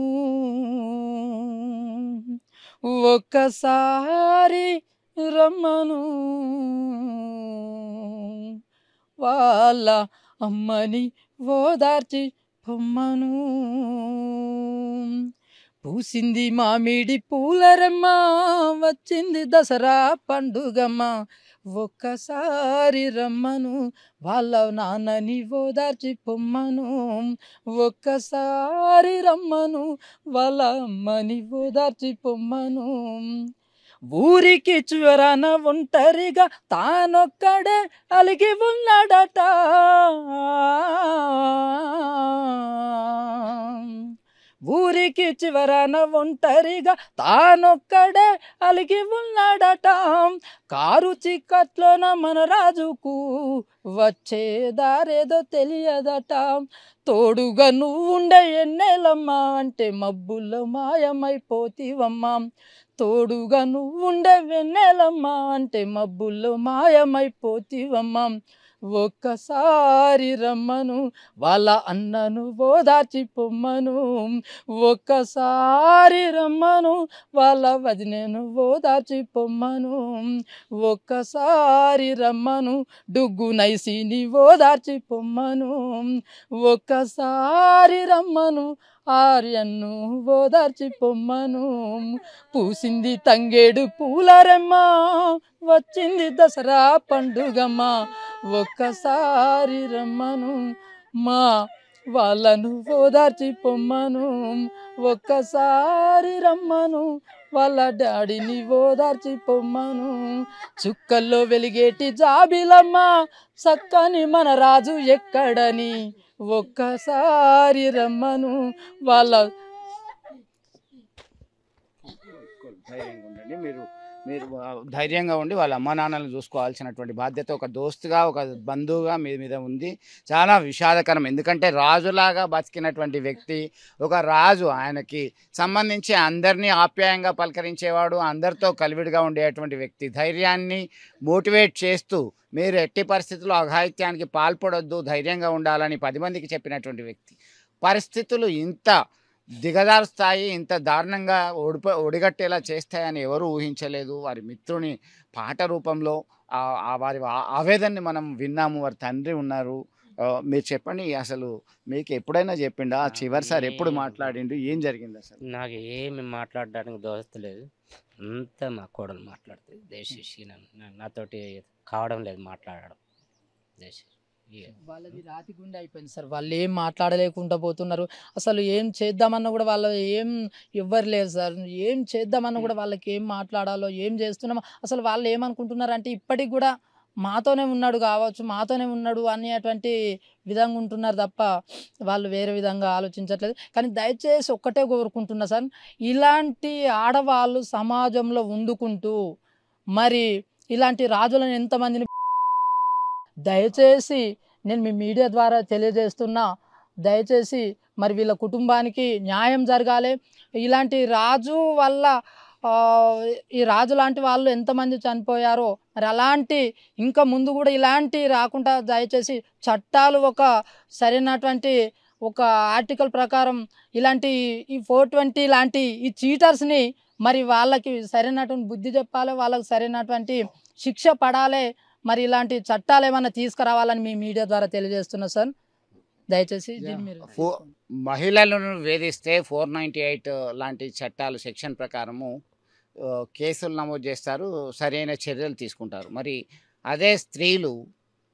ఒక్కసారి రమ్మను వాళ్ళ అమ్మని ఓదార్చి పొమ్మను. పూసింది మామిడి పూలరమ్మ, వచ్చింది దసరా పండుగమ్మ, ఒక్కసారి రమ్మను వాళ్ళ నాన్నని ఓదార్చి పొమ్మను, ఒక్కసారి రమ్మను వాళ్ళ అమ్మని ఓదార్చి పొమ్మను. ఊరికి చివరన ఒంటరిగా తానొక్కడే అలిగి ఉన్నాడట, ఊరికి చివరన ఒంటరిగా తానొక్కడే అలిగి ఉన్నాడట, కారు చిక్కట్లోన మన రాజుకు వచ్చే దారేదో తెలియదట, తోడుగా నువ్వుండే ఎన్నెలమ్మా అంటే మబ్బుల్లో మాయమైపోతివమ్మా, తోడుగా నువ్వుండే వెన్నెలమ్మా అంటే మబ్బుల్లో మాయమైపోతివమ్మా, ఒక్కసారి రమ్మను వాళ్ళ అన్నను ఓదార్చి పొమ్మను, ఒక్కసారి రమ్మను వాళ్ళ వదినను ఓదార్చి పొమ్మను, ఒక్కసారి రమ్మను డుగ్గు నైసిని ఓదార్చి పొమ్మను, ఒక్కసారి రమ్మను ఆర్యన్ను ఓదార్చి పొమ్మను. పూసింది తంగేడు పూలరెమ్మ, వచ్చింది దసరా పండుగమ్మ, ఒక్కసారి రమ్మను మా వాళ్ళను ఓదార్చి పొమ్మను, ఒక్కసారి రమ్మను వాళ్ళ డాడీని ఓదార్చి పొమ్మను. చుక్కల్లో వెలిగేటి జాబిలమ్మ చక్కని మన రాజు ఎక్కడని ఒక్కసారి రమ్మను. వాళ్ళ ధైర్యంగా ఉండండి. మీరు మీరు ధైర్యంగా ఉండి వాళ్ళ అమ్మా నాన్నలను చూసుకోవాల్సినటువంటి బాధ్యత ఒక దోస్తుగా, ఒక బంధువుగా మీ మీద ఉంది. చాలా విషాదకరం. ఎందుకంటే రాజులాగా బతికినటువంటి వ్యక్తి, ఒక రాజు, ఆయనకి సంబంధించి అందరినీ ఆప్యాయంగా పలకరించేవాడు, అందరితో కలివిడిగా ఉండేటువంటి వ్యక్తి. ధైర్యాన్ని మోటివేట్ చేస్తూ మీరు ఎట్టి పరిస్థితుల్లో అఘాయిత్యానికి పాల్పడొద్దు, ధైర్యంగా ఉండాలని 10 మందికి చెప్పినటువంటి వ్యక్తి. పరిస్థితులు ఇంత దిగజారుస్తాయి, ఇంత దారుణంగా ఒడిగట్టేలా చేస్తాయని ఎవరు ఊహించలేదు. వారి మిత్రుని పాట రూపంలో వారి ఆవేదనని మనం విన్నాము. వారి తండ్రి ఉన్నారు. మీరు చెప్పండి, అసలు మీకు ఎప్పుడైనా చెప్పిండా? చివరిసారి ఎప్పుడు మాట్లాడిండు? ఏం జరిగింది అసలు? నాకు ఏమి మాట్లాడడానికి దోస్తలేదు, అంతా మా కోడలు మాట్లాడుతుంది. దేశీ నాతోటి కావడం లేదు మాట్లాడడం. దేశీ వాళ్ళది రాతి గుండె అయిపోయింది సార్. వాళ్ళు ఏం మాట్లాడలేకుండా పోతున్నారు. అసలు ఏం చేద్దామన్నా కూడా వాళ్ళు ఏం ఎవ్వరు లేదు సార్. ఏం చేద్దామన్నా కూడా వాళ్ళకి ఏం మాట్లాడాలో, ఏం చేస్తున్నామో అసలు వాళ్ళు ఏమనుకుంటున్నారు అంటే ఇప్పటికి కూడా మాతోనే ఉన్నాడు కావచ్చు, మాతోనే ఉన్నాడు అనేటువంటి విధంగా ఉంటున్నారు తప్ప వాళ్ళు వేరే విధంగా ఆలోచించట్లేదు. కానీ దయచేసి ఒక్కటే కోరుకుంటున్నా సార్, ఇలాంటి ఆడవాళ్ళు సమాజంలో వండుకుంటూ మరి ఇలాంటి రాజులను ఎంతమందిని దయచేసి నేను మీ మీడియా ద్వారా తెలియజేస్తున్నా, దయచేసి మరి వీళ్ళ కుటుంబానికి న్యాయం జరగాలి. ఇలాంటి రాజు వల్ల ఈ రాజు లాంటి వాళ్ళు ఎంతమంది చనిపోయారో మరి అలాంటి ఇంకా ముందు కూడా ఇలాంటి రాకుండా దయచేసి చట్టాలు ఒక సరైనటువంటి ఒక ఆర్టికల్ ప్రకారం ఇలాంటి ఈ 420 లాంటి ఈ చీటర్స్ని మరి వాళ్ళకి సరైనటువంటి బుద్ధి చెప్పాలి, వాళ్ళకి సరైనటువంటి శిక్ష పడాలి. మరి ఇలాంటి చట్టాలు ఏమైనా తీసుకురావాలని మీ మీడియా ద్వారా తెలియజేస్తున్నా సార్. దయచేసి మహిళలను వేధిస్తే 498 లాంటి చట్టాలు సెక్షన్ ప్రకారము కేసులు నమోదు చేస్తారు, సరైన చర్యలు తీసుకుంటారు. మరి అదే స్త్రీలు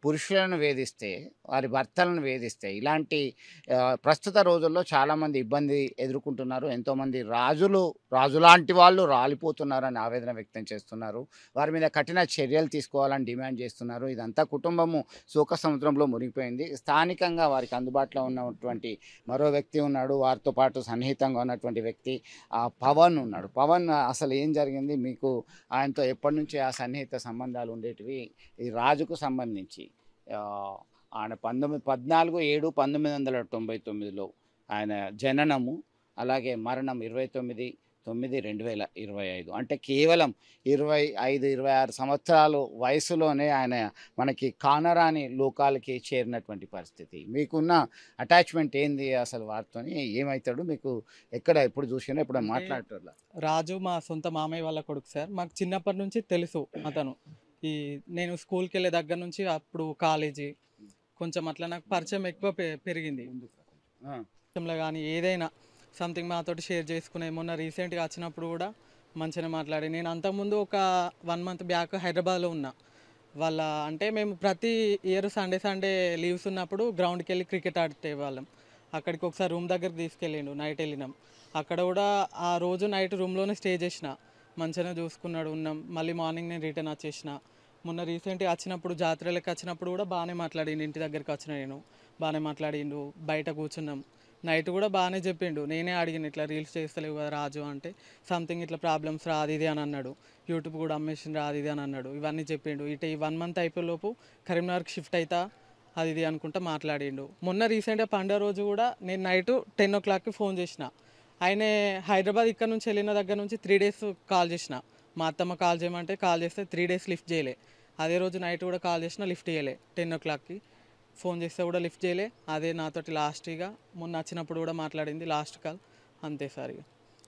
పురుషులను వేధిస్తే, వారి భర్తలను వేధిస్తే, ఇలాంటి ప్రస్తుత రోజుల్లో చాలామంది ఇబ్బంది ఎదుర్కొంటున్నారు. ఎంతోమంది రాజులాంటి వాళ్ళు రాలిపోతున్నారని ఆవేదన వ్యక్తం చేస్తున్నారు. వారి మీద కఠిన చర్యలు తీసుకోవాలని డిమాండ్ చేస్తున్నారు. ఇదంతా కుటుంబము శోక సముద్రంలో మునిగిపోయింది. స్థానికంగా వారికి అందుబాటులో ఉన్నటువంటి మరో వ్యక్తి ఉన్నాడు, వారితో పాటు సన్నిహితంగా ఉన్నటువంటి వ్యక్తి పవన్ ఉన్నాడు. పవన్, అసలు ఏం జరిగింది? మీకు ఆయనతో ఎప్పటి నుంచి ఆ సన్నిహిత సంబంధాలు ఉండేటివి? ఈ రాజుకు సంబంధించి ఆయన 14/7/1999లో ఆయన జననము, అలాగే మరణం 29/9/2025. అంటే కేవలం 25-26 సంవత్సరాలు వయసులోనే ఆయన మనకి కానరాని లోకాలకి చేరినటువంటి పరిస్థితి. మీకున్న అటాచ్మెంట్ ఏంది అసలు వారితో? ఏమవుతాడు? మీకు ఎక్కడ ఎప్పుడు చూసినా ఎప్పుడు మాట్లాడతారు? రాజు మా సొంత మామయ్య వాళ్ళ కొడుకు సార్. మాకు చిన్నప్పటి నుంచి తెలుసు అతను. నేను స్కూల్కి వెళ్ళే దగ్గర నుంచి అప్పుడు కాలేజీ కొంచెం అట్లా నాకు పరిచయం ఎక్కువ పెరిగింది. విషయంలో కానీ ఏదైనా సంథింగ్ మాతోటి షేర్ చేసుకునే. మొన్న రీసెంట్గా వచ్చినప్పుడు కూడా మంచిగా మాట్లాడి. నేను అంతకుముందు ఒక 1 మంత్ బ్యాక్ హైదరాబాద్లో ఉన్నా. అంటే మేము ప్రతి ఇయర్ సండే లీవ్స్ ఉన్నప్పుడు గ్రౌండ్కి వెళ్ళి క్రికెట్ ఆడితే వాళ్ళం. అక్కడికి ఒకసారి రూమ్ దగ్గరికి తీసుకెళ్ళిండు, నైట్ వెళ్ళినాం. అక్కడ కూడా ఆ రోజు నైట్ రూమ్లోనే స్టే చేసిన, మంచిగా చూసుకున్నాడు, ఉన్నాం. మళ్ళీ మార్నింగ్ నేను రిటర్న్ వచ్చేసిన. మొన్న రీసెంట్గా వచ్చినప్పుడు జాతరలకు వచ్చినప్పుడు కూడా బాగానే మాట్లాడిండు. ఇంటి దగ్గరికి వచ్చిన నేను బాగానే మాట్లాడిండు, బయట కూర్చున్నాం. నైట్ కూడా బాగానే చెప్పిండు. నేనే అడిగిన, ఇట్లా రీల్స్ చేస్తలేవు కదా రాజు అంటే, సంథింగ్ ఇట్లా ప్రాబ్లమ్స్ రాదు ఇది అని అన్నాడు. యూట్యూబ్ కూడా అమ్మేసింది రాదు ఇది అని అన్నాడు. ఇవన్నీ చెప్పిండు. ఈ 1 మంత్ అయిపోయేలోపు కరీంనగర్కి షిఫ్ట్ అవుతా అది ఇది అనుకుంటా మాట్లాడిండు. మొన్న రీసెంట్గా పండుగ రోజు కూడా నేను నైట్ 10 o'clockకి ఫోన్ చేసిన. ఆయన హైదరాబాద్ ఇక్కడ నుంచి వెళ్ళిన దగ్గర నుంచి 3 days కాల్ చేసిన. మా అత్తమ్మ కాల్ చేయమంటే కాల్ చేస్తే 3 days లిఫ్ట్ చేయలే. అదే రోజు నైట్ కూడా కాల్ చేసినా లిఫ్ట్ చేయలే. 10 o'clockకి ఫోన్ చేస్తే కూడా లిఫ్ట్ చేయలే. అదే నాతోటి లాస్ట్గా మొన్న వచ్చినప్పుడు కూడా మాట్లాడింది, లాస్ట్ కాల్ అంతే సార్.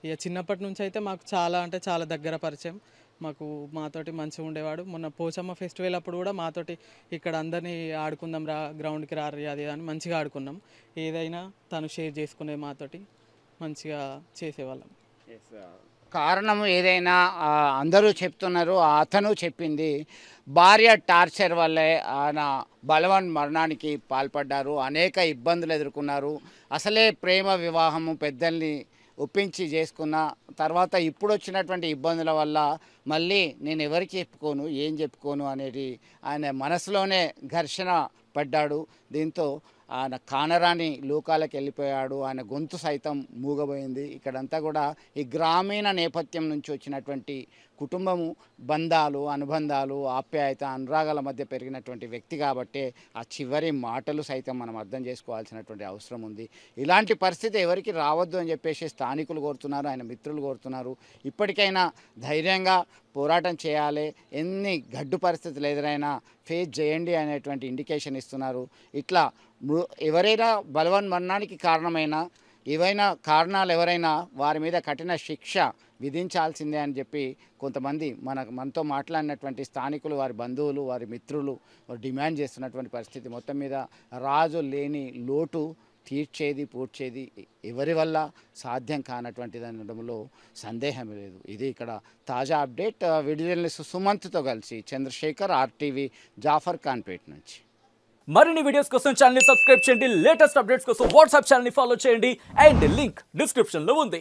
ఇక చిన్నప్పటి నుంచి అయితే మాకు చాలా అంటే చాలా దగ్గర పరిచయం. మాతోటి మంచిగా ఉండేవాడు. మొన్న పోచమ్మ ఫెస్టివల్ అప్పుడు కూడా మాతోటి ఇక్కడ అందరినీ ఆడుకుందాం రా, గ్రౌండ్కి రారి అది అని మంచిగా ఆడుకున్నాం. ఏదైనా తను షేర్ చేసుకునే మాతోటి మంచిగా చేసేవాళ్ళం. కారణం ఏదైనా అందరూ చెప్తున్నారు, అతను చెప్పింది భార్య టార్చర్ వల్లే ఆయన బలవన్ మరణానికి పాల్పడ్డారు, అనేక ఇబ్బందులు ఎదుర్కొన్నారు. అసలే ప్రేమ వివాహము పెద్దల్ని ఒప్పించి చేసుకున్న తర్వాత ఇప్పుడు వచ్చినటువంటి ఇబ్బందుల వల్ల మళ్ళీ నేను ఎవరికి చెప్పుకోను ఏం చెప్పుకోను అనేది ఆయన మనసులోనే ఘర్షణ పడ్డాడు. దీంతో ఆయన కానరాని లోకాలకు వెళ్ళిపోయాడు. ఆయన గొంతు సైతం మూగబోయింది. ఇక్కడంతా కూడా ఈ గ్రామీణ నేపథ్యం నుంచి వచ్చినటువంటి కుటుంబము, బంధాలు, అనుబంధాలు, ఆప్యాయత, అనురాగాల మధ్య పెరిగినటువంటి వ్యక్తి కాబట్టి ఆ చివరి మాటలు సైతం మనం అర్థం చేసుకోవాల్సినటువంటి అవసరం ఉంది. ఇలాంటి పరిస్థితి ఎవరికి రావద్దు అని చెప్పేసి స్థానికులు కోరుతున్నారు, ఆయన మిత్రులు కోరుతున్నారు. ఇప్పటికైనా ధైర్యంగా పోరాటం చేయాలి, ఎన్ని గడ్డు పరిస్థితులు ఎదురైనా ఫేస్ చేయండి అనేటువంటి ఇండికేషన్ ఇస్తున్నారు. ఇట్లా ఎవరైనా బలవన్మరణానికి కారణమైన ఏవైనా కారణాలు ఎవరైనా వారి మీద కఠిన శిక్ష విధించాల్సిందే అని చెప్పి కొంతమంది మనతో మాట్లాడినటువంటి స్థానికులు, వారి బంధువులు, వారి మిత్రులు డిమాండ్ చేస్తున్నటువంటి పరిస్థితి. మొత్తం మీద రాజు లేని లోటు తీర్చేది పూడ్చేది ఎవరి వల్ల సాధ్యం కానటువంటిది అనడంలో సందేహం లేదు. ఇది ఇక్కడ తాజా అప్డేట్. వీడియో జర్నలిస్ట్ సుమంత్తో కలిసి చంద్రశేఖర్, RTV, జాఫర్ ఖాన్పేట్ నుంచి. మరిన్ని వీడియోస్ కోసం ఛానల్ ని సబ్స్క్రైబ్ చేయండి. లేటెస్ట్ అప్డేట్స్ కోసం వాట్సాప్ ఛానల్ ని ఫాలో చేయండి. అండ్ లింక్ డిస్క్రిప్షన్ లో ఉంది.